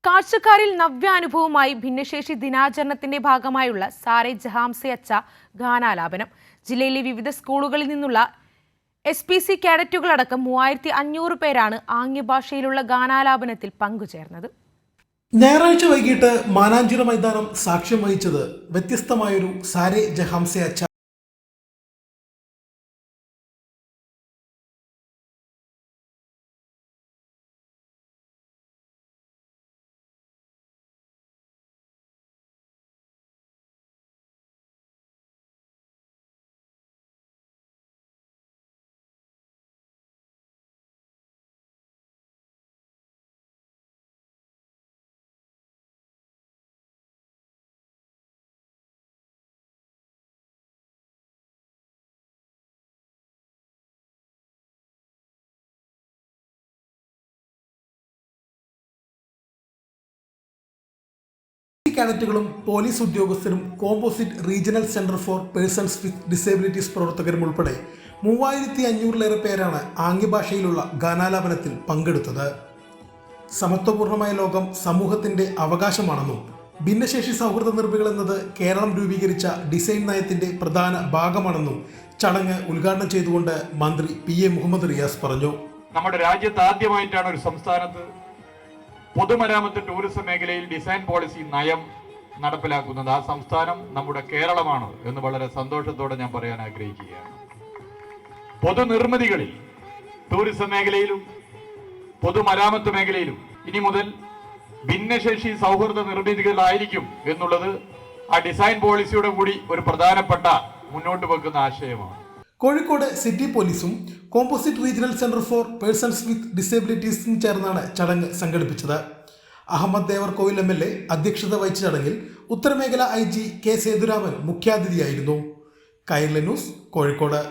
കാഴ്ചക്കാരിൽ നവ്യാനുഭവമായി ഭിന്നശേഷി ദിനാചരണത്തിന്റെ ഭാഗമായുള്ള സാരെ ജഹാംസെ അച്ച ഗാനാലാപനം. ജില്ലയിലെ വിവിധ സ്കൂളുകളിൽ നിന്നുള്ള SPC കേഡറ്റുകളടക്കം 3500 പേരാണ് ആംഗ്യഭാഷയിലുള്ള ഗാനാലാപനത്തിൽ പങ്കുചേർന്നത്. ഞായറാഴ്ച വൈകിട്ട് മാനാഞ്ചിറ മൈതാനം സാക്ഷ്യം വഹിച്ചത് വ്യത്യസ്തമായൊരു സാരെ ജഹാംസെ അച്ച കേഡറ്റുകളും പോലീസ് ഉദ്യോഗസ്ഥരും composite regional centre for persons with disabilities പ്രവർത്തകരും ഉൾപ്പെടെ 3500-ലേറെ പേരാണ് ആംഗ്യഭാഷയിലുള്ള ഗാനാലാപനത്തിൽ പങ്കെടുത്തത്. സമത്വപൂർണമായ ലോകം സമൂഹത്തിന്റെ അവകാശമാണെന്നും ഭിന്നശേഷി സൗഹൃദ നിർമ്മികൾ എന്നത് കേരളം രൂപീകരിച്ച ഡിസൈൻ നയത്തിന്റെ പ്രധാന ഭാഗമാണെന്നും ചടങ്ങ് ഉദ്ഘാടനം ചെയ്തുകൊണ്ട് മന്ത്രി PA മുഹമ്മദ് റിയാസ് പറഞ്ഞു. നമ്മുടെ രാജ്യത്ത് ആദ്യമായിട്ടാണ് ഒരു സംസ്ഥാനത്ത് പൊതുമരാമത്ത് ടൂറിസം മേഖലയിൽ ഡിസൈൻ പോളിസി നയം നടപ്പിലാക്കുന്നത്. ആ സംസ്ഥാനം നമ്മുടെ കേരളമാണ് എന്ന് വളരെ സന്തോഷത്തോടെ ഞാൻ പറയാൻ ആഗ്രഹിക്കുകയാണ്. പൊതുനിർമ്മിതികളിൽ ടൂറിസം മേഖലയിലും പൊതുമരാമത്ത് മേഖലയിലും ഇനി മുതൽ ഭിന്നശേഷി സൗഹൃദ നിർമ്മിതികളായിരിക്കും എന്നുള്ളത് ആ ഡിസൈൻ പോളിസിയുടെ കൂടി ഒരു പ്രധാനപ്പെട്ട മുന്നോട്ട് വെക്കുന്ന ആശയമാണ്. കോഴിക്കോട് സിറ്റി പോലീസും composite regional centre for persons with ഡിസേബിലിറ്റീസും ചേർന്നാണ് ചടങ്ങ് സംഘടിപ്പിച്ചത്. അഹമ്മദ് ദേവർകോവിൽ MLA അധ്യക്ഷത വഹിച്ച ചടങ്ങിൽ ഉത്തരമേഖല IG K സേതുരാമൻ മുഖ്യാതിഥിയായിരുന്നു. കൈരളി ന്യൂസ്, കോഴിക്കോട്.